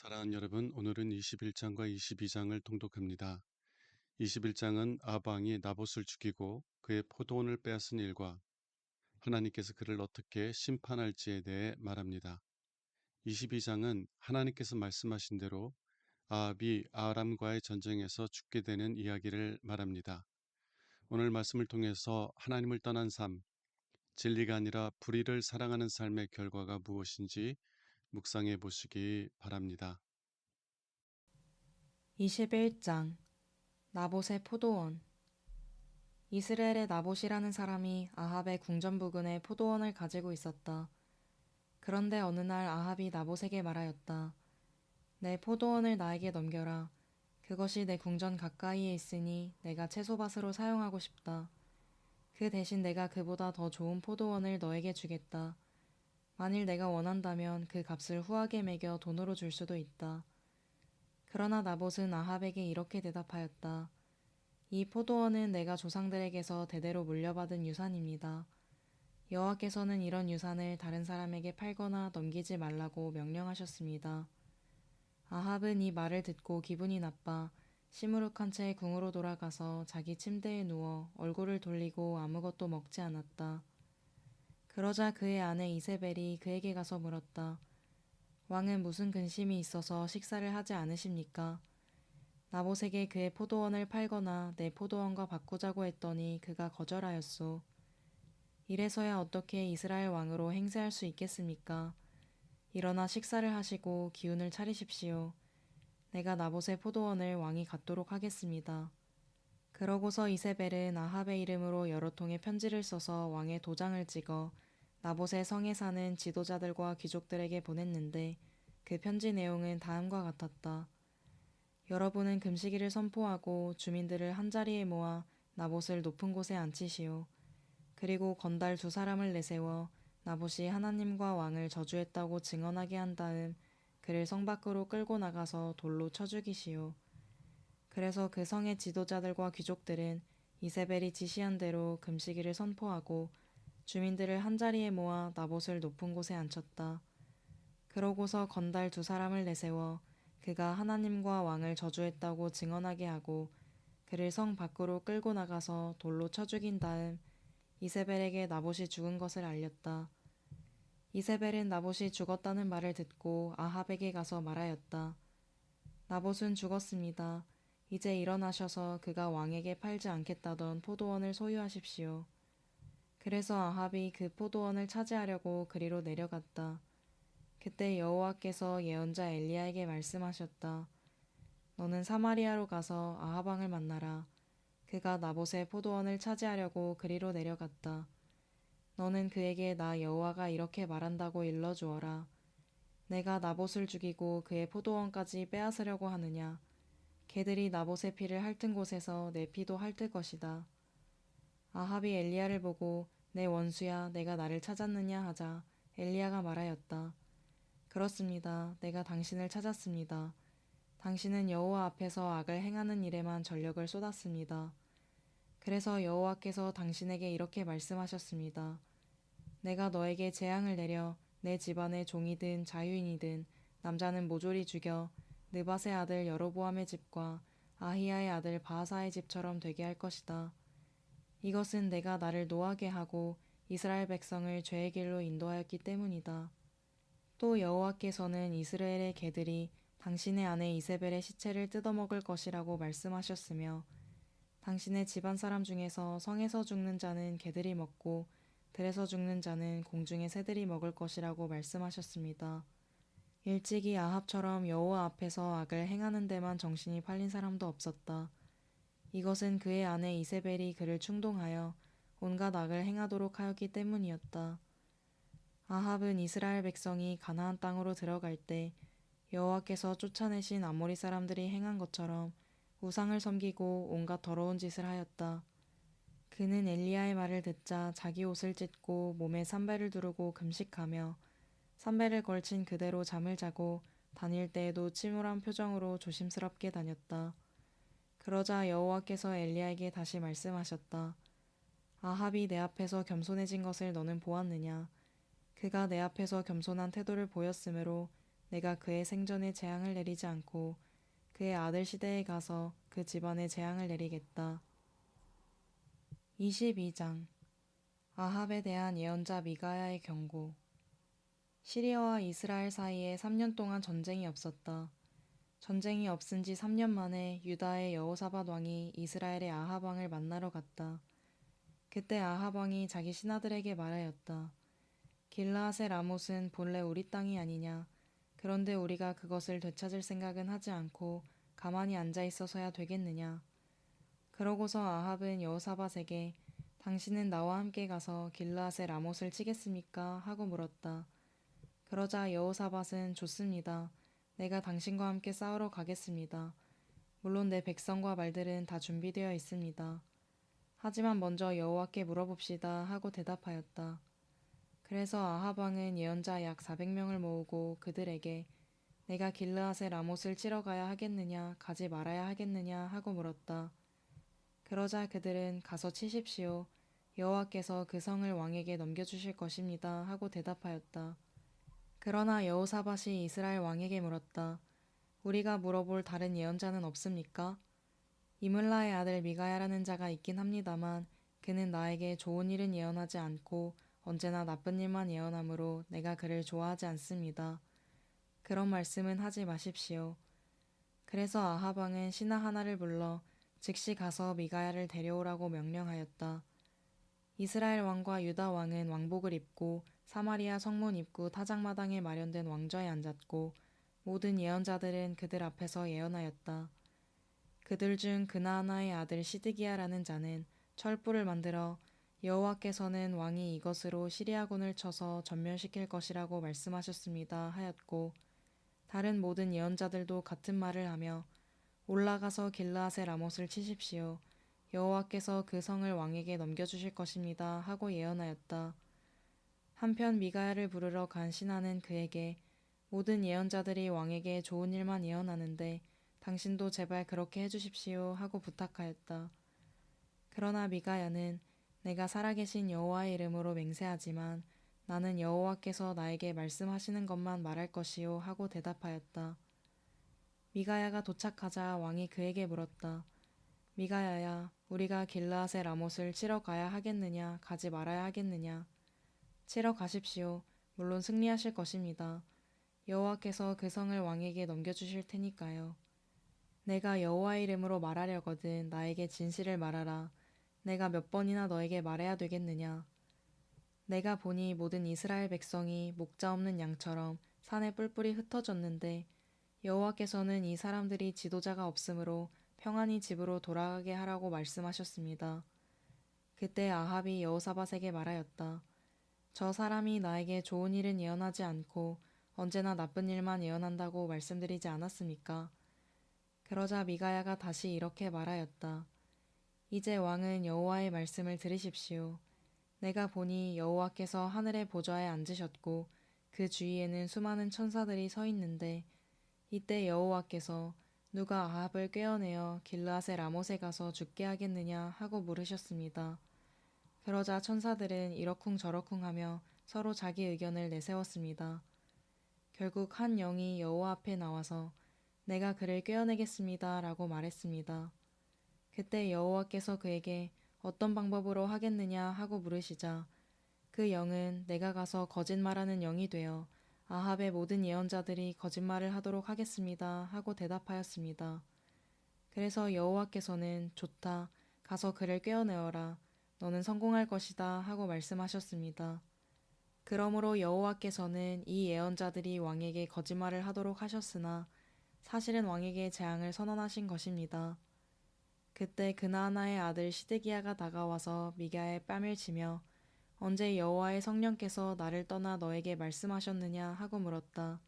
사랑하는 여러분, 오늘은 21장과 22장을 통독합니다. 21장은 아방이 나봇을 죽이고 그의 포도원을 빼앗은 일과 하나님께서 그를 어떻게 심판할지에 대해 말합니다. 22장은 하나님께서 말씀하신 대로 아합이 아람과의 전쟁에서 죽게 되는 이야기를 말합니다. 오늘 말씀을 통해서 하나님을 떠난 삶, 진리가 아니라 불의를 사랑하는 삶의 결과가 무엇인지 묵상해 보시기 바랍니다. 21장 나봇의 포도원. 이스라엘의 나봇이라는 사람이 아합의 궁전 부근에 포도원을 가지고 있었다. 그런데 어느 날 아합이 나봇에게 말하였다. 내 포도원을 나에게 넘겨라. 그것이 내 궁전 가까이에 있으니 내가 채소밭으로 사용하고 싶다. 그 대신 내가 그보다 더 좋은 포도원을 너에게 주겠다. 만일 내가 원한다면 그 값을 후하게 매겨 돈으로 줄 수도 있다. 그러나 나봇은 아합에게 이렇게 대답하였다. 이 포도원은 내가 조상들에게서 대대로 물려받은 유산입니다. 여호와께서는 이런 유산을 다른 사람에게 팔거나 넘기지 말라고 명령하셨습니다. 아합은 이 말을 듣고 기분이 나빠 시무룩한 채 궁으로 돌아가서 자기 침대에 누워 얼굴을 돌리고 아무것도 먹지 않았다. 그러자 그의 아내 이세벨이 그에게 가서 물었다. 왕은 무슨 근심이 있어서 식사를 하지 않으십니까? 나봇에게 그의 포도원을 팔거나 내 포도원과 바꾸자고 했더니 그가 거절하였소. 이래서야 어떻게 이스라엘 왕으로 행세할 수 있겠습니까? 일어나 식사를 하시고 기운을 차리십시오. 내가 나봇의 포도원을 왕이 갖도록 하겠습니다. 그러고서 이세벨은 아합의 이름으로 여러 통의 편지를 써서 왕의 도장을 찍어 나봇의 성에 사는 지도자들과 귀족들에게 보냈는데 그 편지 내용은 다음과 같았다. 여러분은 금식일을 선포하고 주민들을 한자리에 모아 나봇을 높은 곳에 앉히시오. 그리고 건달 2사람을 내세워 나봇이 하나님과 왕을 저주했다고 증언하게 한 다음 그를 성 밖으로 끌고 나가서 돌로 쳐 죽이시오. 그래서 그 성의 지도자들과 귀족들은 이세벨이 지시한 대로 금식일을 선포하고 주민들을 한자리에 모아 나봇을 높은 곳에 앉혔다. 그러고서 건달 2사람을 내세워 그가 하나님과 왕을 저주했다고 증언하게 하고 그를 성 밖으로 끌고 나가서 돌로 쳐 죽인 다음 이세벨에게 나봇이 죽은 것을 알렸다. 이세벨은 나봇이 죽었다는 말을 듣고 아합에게 가서 말하였다. 나봇은 죽었습니다. 이제 일어나셔서 그가 왕에게 팔지 않겠다던 포도원을 소유하십시오. 그래서 아합이 그 포도원을 차지하려고 그리로 내려갔다. 그때 여호와께서 예언자 엘리야에게 말씀하셨다. 너는 사마리아로 가서 아합 왕을 만나라. 그가 나봇의 포도원을 차지하려고 그리로 내려갔다. 너는 그에게 나 여호와가 이렇게 말한다고 일러주어라. 내가 나봇을 죽이고 그의 포도원까지 빼앗으려고 하느냐. 개들이 나봇의 피를 핥은 곳에서 내 피도 핥을 것이다. 아합이 엘리야를 보고 내 원수야 내가 나를 찾았느냐 하자 엘리야가 말하였다. 그렇습니다. 내가 당신을 찾았습니다. 당신은 여호와 앞에서 악을 행하는 일에만 전력을 쏟았습니다. 그래서 여호와께서 당신에게 이렇게 말씀하셨습니다. 내가 너에게 재앙을 내려 내 집안의 종이든 자유인이든 남자는 모조리 죽여 느밧의 아들 여로보암의 집과 아히야의 아들 바하사의 집처럼 되게 할 것이다. 이것은 내가 나를 노하게 하고 이스라엘 백성을 죄의 길로 인도하였기 때문이다. 또 여호와께서는 이스라엘의 개들이 당신의 아내 이세벨의 시체를 뜯어먹을 것이라고 말씀하셨으며 당신의 집안 사람 중에서 성에서 죽는 자는 개들이 먹고 들에서 죽는 자는 공중의 새들이 먹을 것이라고 말씀하셨습니다. 일찍이 아합처럼 여호와 앞에서 악을 행하는 데만 정신이 팔린 사람도 없었다. 이것은 그의 아내 이세벨이 그를 충동하여 온갖 악을 행하도록 하였기 때문이었다. 아합은 이스라엘 백성이 가나안 땅으로 들어갈 때 여호와께서 쫓아내신 아모리 사람들이 행한 것처럼 우상을 섬기고 온갖 더러운 짓을 하였다. 그는 엘리야의 말을 듣자 자기 옷을 찢고 몸에 삼배를 두르고 금식하며 삼배를 걸친 그대로 잠을 자고 다닐 때에도 침울한 표정으로 조심스럽게 다녔다. 그러자 여호와께서 엘리야에게 다시 말씀하셨다. 아합이 내 앞에서 겸손해진 것을 너는 보았느냐? 그가 내 앞에서 겸손한 태도를 보였으므로 내가 그의 생전에 재앙을 내리지 않고 그의 아들 시대에 가서 그 집안에 재앙을 내리겠다. 22장 아합에 대한 예언자 미가야의 경고. 시리아와 이스라엘 사이에 3년 동안 전쟁이 없었다. 전쟁이 없은 지 3년 만에 유다의 여호사밧 왕이 이스라엘의 아합 왕을 만나러 갔다. 그때 아합 왕이 자기 신하들에게 말하였다. 길르앗의 라못은 본래 우리 땅이 아니냐. 그런데 우리가 그것을 되찾을 생각은 하지 않고 가만히 앉아 있어서야 되겠느냐. 그러고서 아합은 여호사밧에게 당신은 나와 함께 가서 길르앗의 라못을 치겠습니까? 하고 물었다. 그러자 여호사밧은 좋습니다. 내가 당신과 함께 싸우러 가겠습니다. 물론 내 백성과 말들은 다 준비되어 있습니다. 하지만 먼저 여호와께 물어봅시다 하고 대답하였다. 그래서 아합 왕은 예언자 약 400명을 모으고 그들에게 내가 길르앗의 라못을 치러 가야 하겠느냐 가지 말아야 하겠느냐 하고 물었다. 그러자 그들은 가서 치십시오. 여호와께서 그 성을 왕에게 넘겨주실 것입니다 하고 대답하였다. 그러나 여호사밧이 이스라엘 왕에게 물었다. 우리가 물어볼 다른 예언자는 없습니까? 이물라의 아들 미가야라는 자가 있긴 합니다만 그는 나에게 좋은 일은 예언하지 않고 언제나 나쁜 일만 예언하므로 내가 그를 좋아하지 않습니다. 그런 말씀은 하지 마십시오. 그래서 아합 왕은 신하 하나를 불러 즉시 가서 미가야를 데려오라고 명령하였다. 이스라엘 왕과 유다 왕은 왕복을 입고 사마리아 성문 입구 타작마당에 마련된 왕좌에 앉았고 모든 예언자들은 그들 앞에서 예언하였다. 그들 중 그나아나의 아들 시드기야라는 자는 철불을 만들어 여호와께서는 왕이 이것으로 시리아군을 쳐서 전멸시킬 것이라고 말씀하셨습니다 하였고 다른 모든 예언자들도 같은 말을 하며 올라가서 길르앗의 라못을 치십시오. 여호와께서 그 성을 왕에게 넘겨주실 것입니다 하고 예언하였다. 한편 미가야를 부르러 간 신하는 그에게 모든 예언자들이 왕에게 좋은 일만 예언하는데 당신도 제발 그렇게 해주십시오 하고 부탁하였다. 그러나 미가야는 내가 살아계신 여호와의 이름으로 맹세하지만 나는 여호와께서 나에게 말씀하시는 것만 말할 것이요 하고 대답하였다. 미가야가 도착하자 왕이 그에게 물었다. 미가야야, 우리가 길르앗의 라못을 치러 가야 하겠느냐, 가지 말아야 하겠느냐. 치러 가십시오. 물론 승리하실 것입니다. 여호와께서 그 성을 왕에게 넘겨주실 테니까요. 내가 여호와의 이름으로 말하려거든 나에게 진실을 말하라. 내가 몇 번이나 너에게 말해야 되겠느냐. 내가 보니 모든 이스라엘 백성이 목자 없는 양처럼 산에 뿔뿔이 흩어졌는데 여호와께서는 이 사람들이 지도자가 없으므로 평안히 집으로 돌아가게 하라고 말씀하셨습니다. 그때 아합이 여호사밧에게 말하였다. 저 사람이 나에게 좋은 일은 예언하지 않고 언제나 나쁜 일만 예언한다고 말씀드리지 않았습니까? 그러자 미가야가 다시 이렇게 말하였다. 이제 왕은 여호와의 말씀을 들으십시오. 내가 보니 여호와께서 하늘의 보좌에 앉으셨고 그 주위에는 수많은 천사들이 서 있는데 이때 여호와께서 누가 아합을 꿰어내어 길르앗의 라못에 가서 죽게 하겠느냐 하고 물으셨습니다. 그러자 천사들은 이러쿵저러쿵 하며 서로 자기 의견을 내세웠습니다. 결국 한 영이 여호와 앞에 나와서 내가 그를 꿰어내겠습니다 라고 말했습니다. 그때 여호와께서 그에게 어떤 방법으로 하겠느냐 하고 물으시자 그 영은 내가 가서 거짓말하는 영이 되어 아합의 모든 예언자들이 거짓말을 하도록 하겠습니다 하고 대답하였습니다. 그래서 여호와께서는 좋다. 가서 그를 꿰어내어라. 너는 성공할 것이다 하고 말씀하셨습니다. 그러므로 여호와께서는 이 예언자들이 왕에게 거짓말을 하도록 하셨으나 사실은 왕에게 재앙을 선언하신 것입니다. 그때 그나아나의 아들 시드기야가 다가와서 미가야의 뺨을 치며 언제 여호와의 성령께서 나를 떠나 너에게 말씀하셨느냐 하고 물었다.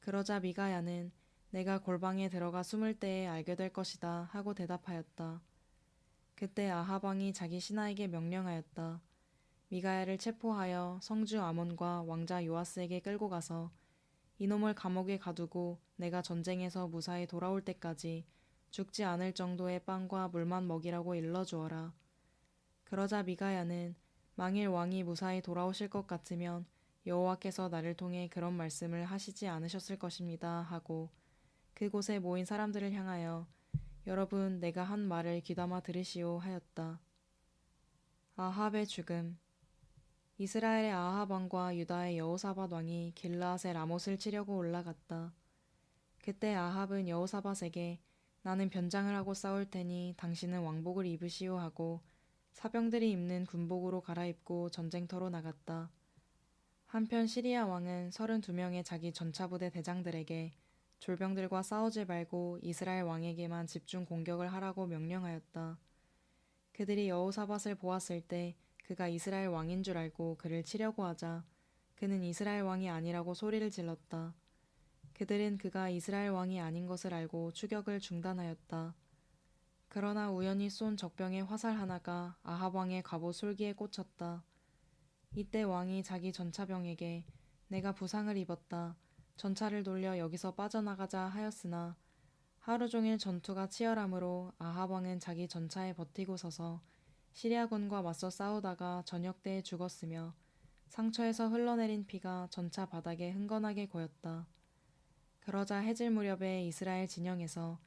그러자 미가야는 내가 골방에 들어가 숨을 때에 알게 될 것이다 하고 대답하였다. 그때 아합 왕이 자기 신하에게 명령하였다. 미가야를 체포하여 성주 아몬과 왕자 요아스에게 끌고 가서 이놈을 감옥에 가두고 내가 전쟁에서 무사히 돌아올 때까지 죽지 않을 정도의 빵과 물만 먹이라고 일러주어라. 그러자 미가야는 만일 왕이 무사히 돌아오실 것 같으면 여호와께서 나를 통해 그런 말씀을 하시지 않으셨을 것입니다 하고 그곳에 모인 사람들을 향하여 여러분 내가 한 말을 귀담아 들으시오 하였다. 아합의 죽음. 이스라엘의 아합 왕과 유다의 여호사밧 왕이 길르앗의 라못을 치려고 올라갔다. 그때 아합은 여호사밧에게 나는 변장을 하고 싸울 테니 당신은 왕복을 입으시오 하고 사병들이 입는 군복으로 갈아입고 전쟁터로 나갔다. 한편 시리아 왕은 32명의 자기 전차부대 대장들에게 졸병들과 싸우지 말고 이스라엘 왕에게만 집중 공격을 하라고 명령하였다. 그들이 여호사밧을 보았을 때 그가 이스라엘 왕인 줄 알고 그를 치려고 하자 그는 이스라엘 왕이 아니라고 소리를 질렀다. 그들은 그가 이스라엘 왕이 아닌 것을 알고 추격을 중단하였다. 그러나 우연히 쏜 적병의 화살 하나가 아합 왕의 갑옷 솔기에 꽂혔다. 이때 왕이 자기 전차병에게 내가 부상을 입었다. 전차를 돌려 여기서 빠져나가자 하였으나 하루 종일 전투가 치열하므로 아합 왕은 자기 전차에 버티고 서서 시리아군과 맞서 싸우다가 저녁 때에 죽었으며 상처에서 흘러내린 피가 전차 바닥에 흥건하게 고였다. 그러자 해질 무렵에 이스라엘 진영에서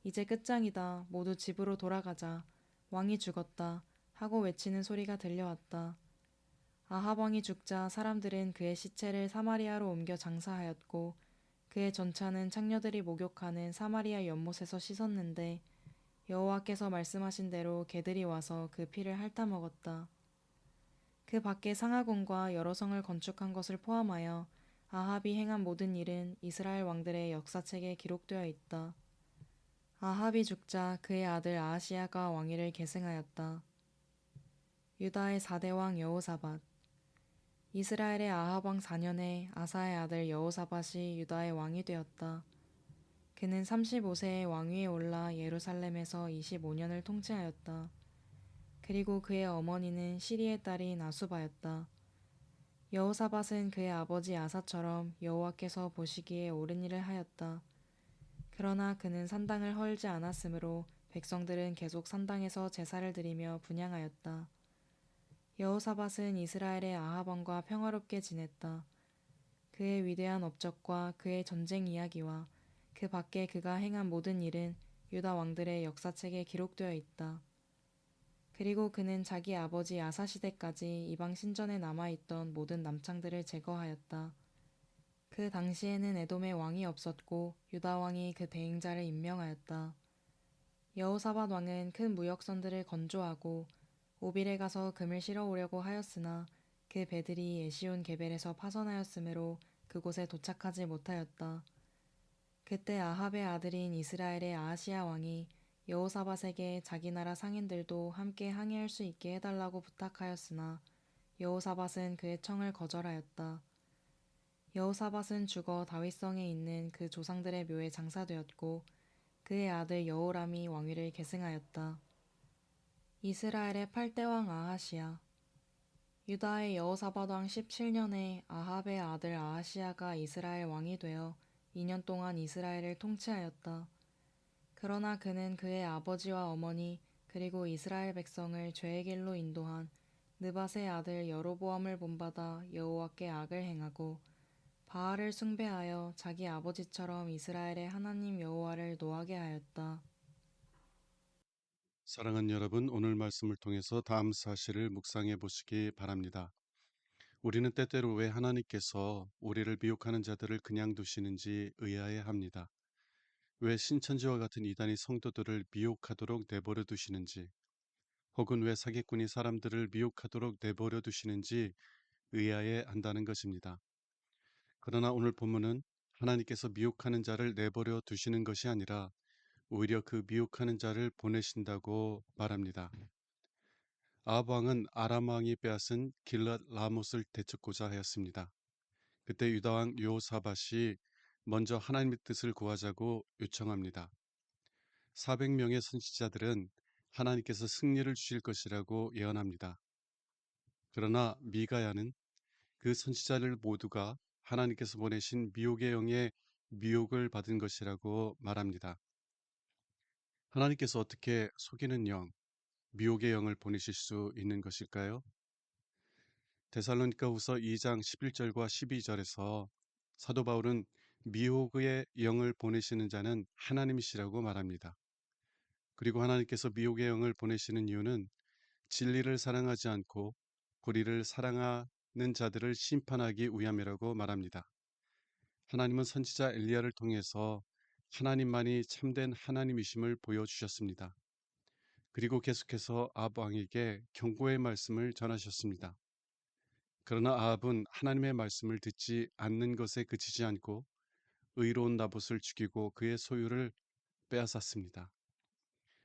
이제 끝장이다. 모두 집으로 돌아가자. 왕이 죽었다. 하고 외치는 소리가 들려왔다. 아합 왕이 죽자 사람들은 그의 시체를 사마리아로 옮겨 장사하였고 그의 전차는 창녀들이 목욕하는 사마리아 연못에서 씻었는데 여호와께서 말씀하신 대로 개들이 와서 그 피를 핥아 먹었다. 그 밖에 상하곤과 여러 성을 건축한 것을 포함하여 아합이 행한 모든 일은 이스라엘 왕들의 역사책에 기록되어 있다. 아합이 죽자 그의 아들 아하시야가 왕위를 계승하였다. 유다의 4대 왕 여호사밧. 이스라엘의 아합 왕 4년에 아사의 아들 여호사밧이 유다의 왕이 되었다. 그는 35세에 왕위에 올라 예루살렘에서 25년을 통치하였다. 그리고 그의 어머니는 시리의 딸인 아수바였다. 여호사밧은 그의 아버지 아사처럼 여호와께서 보시기에 옳은 일을 하였다. 그러나 그는 산당을 헐지 않았으므로 백성들은 계속 산당에서 제사를 드리며 분향하였다. 여호사밧은 이스라엘의 아합 왕과 평화롭게 지냈다. 그의 위대한 업적과 그의 전쟁 이야기와 그 밖에 그가 행한 모든 일은 유다 왕들의 역사책에 기록되어 있다. 그리고 그는 자기 아버지 아사 시대까지 이방 신전에 남아있던 모든 남창들을 제거하였다. 그 당시에는 에돔의 왕이 없었고 유다 왕이 그 대행자를 임명하였다. 여호사밧 왕은 큰 무역선들을 건조하고 오빌에 가서 금을 실어오려고 하였으나 그 배들이 에시온 게벨에서 파선하였으므로 그곳에 도착하지 못하였다. 그때 아합의 아들인 이스라엘의 아하시야 왕이 여호사밧에게 자기 나라 상인들도 함께 항해할 수 있게 해달라고 부탁하였으나 여호사밧은 그의 청을 거절하였다. 여호사밧은 죽어 다윗성에 있는 그 조상들의 묘에 장사되었고 그의 아들 여호람이 왕위를 계승하였다. 이스라엘의 8대 왕 아하시야. 유다의 여호사밧 왕 17년에 아합의 아들 아하시야가 이스라엘 왕이 되어 2년 동안 이스라엘을 통치하였다. 그러나 그는 그의 아버지와 어머니 그리고 이스라엘 백성을 죄의 길로 인도한 느밧의 아들 여로보암을 본받아 여호와께 악을 행하고 바알을 숭배하여 자기 아버지처럼 이스라엘의 하나님 여호와를 노하게 하였다. 사랑하는 여러분, 오늘 말씀을 통해서 다음 사실을 묵상해 보시기 바랍니다. 우리는 때때로 왜 하나님께서 우리를 미혹하는 자들을 그냥 두시는지 의아해합니다. 왜 신천지와 같은 이단이 성도들을 미혹하도록 내버려 두시는지, 혹은 왜 사기꾼이 사람들을 미혹하도록 내버려 두시는지 의아해 한다는 것입니다. 그러나 오늘 본문은 하나님께서 미혹하는 자를 내버려 두시는 것이 아니라 오히려 그 미혹하는 자를 보내신다고 말합니다. 아합 왕은 아람 왕이 빼앗은 길랏 라못을 되찾고자 하였습니다. 그때 유다 왕 요사밧이 먼저 하나님의 뜻을 구하자고 요청합니다. 400명의 선지자들은 하나님께서 승리를 주실 것이라고 예언합니다. 그러나 미가야는 그 선지자들 모두가 하나님께서 보내신 미혹의 영의 미혹을 받은 것이라고 말합니다. 하나님께서 어떻게 속이는 영, 미혹의 영을 보내실 수 있는 것일까요? 데살로니가후서 2장 11절과 12절에서 사도 바울은 미혹의 영을 보내시는 자는 하나님이시라고 말합니다. 그리고 하나님께서 미혹의 영을 보내시는 이유는 진리를 사랑하지 않고 불의를 사랑하는 자들을 심판하기 위함이라고 말합니다. 하나님은 선지자 엘리야를 통해서 하나님만이 참된 하나님이심을 보여주셨습니다. 그리고 계속해서 아합 왕에게 경고의 말씀을 전하셨습니다. 그러나 아합은 하나님의 말씀을 듣지 않는 것에 그치지 않고 의로운 나봇을 죽이고 그의 소유를 빼앗았습니다.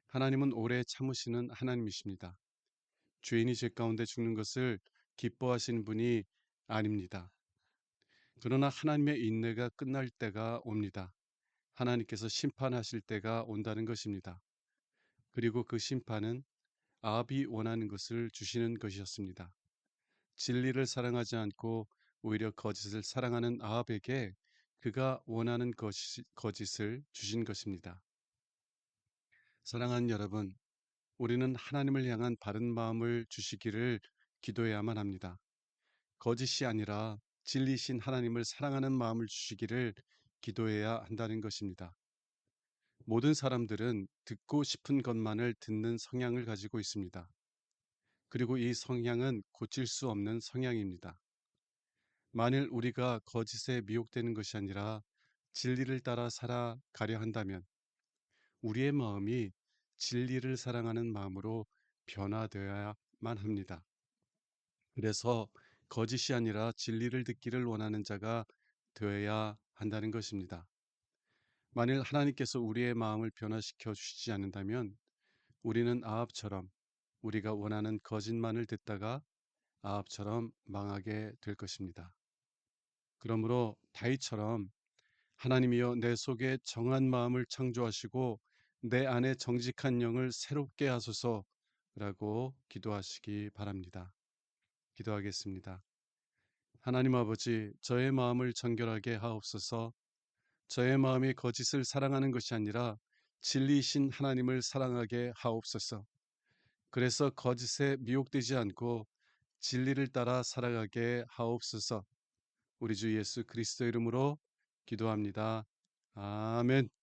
하나님은 오래 참으시는 하나님이십니다. 죄인이 죄 가운데 죽는 것을 기뻐하시는 분이 아닙니다. 그러나 하나님의 인내가 끝날 때가 옵니다. 하나님께서 심판하실 때가 온다는 것입니다. 그리고 그 심판은 아합이 원하는 것을 주시는 것이었습니다. 진리를 사랑하지 않고 오히려 거짓을 사랑하는 아합에게 그가 원하는 거짓을 주신 것입니다. 사랑하는 여러분, 우리는 하나님을 향한 바른 마음을 주시기를 기도해야만 합니다. 거짓이 아니라 진리신 하나님을 사랑하는 마음을 주시기를 기도해야 한다는 것입니다. 모든 사람들은 듣고 싶은 것만을 듣는 성향을 가지고 있습니다. 그리고 이 성향은 고칠 수 없는 성향입니다. 만일 우리가 거짓에 미혹되는 것이 아니라 진리를 따라 살아가려 한다면 우리의 마음이 진리를 사랑하는 마음으로 변화되어야만 합니다. 그래서 거짓이 아니라 진리를 듣기를 원하는 자가 되어야 한다는 것입니다. 만일 하나님께서 우리의 마음을 변화시켜 주시지 않는다면 우리는 아합처럼 우리가 원하는 거짓만을 듣다가 아합처럼 망하게 될 것입니다. 그러므로 다윗처럼 하나님이여 내 속에 정한 마음을 창조하시고 내 안에 정직한 영을 새롭게 하소서라고 기도하시기 바랍니다. 기도하겠습니다. 하나님 아버지, 저의 마음을 정결하게 하옵소서. 저의 마음이 거짓을 사랑하는 것이 아니라 진리이신 하나님을 사랑하게 하옵소서. 그래서 거짓에 미혹되지 않고 진리를 따라 살아가게 하옵소서. 우리 주 예수 그리스도 이름으로 기도합니다. 아멘.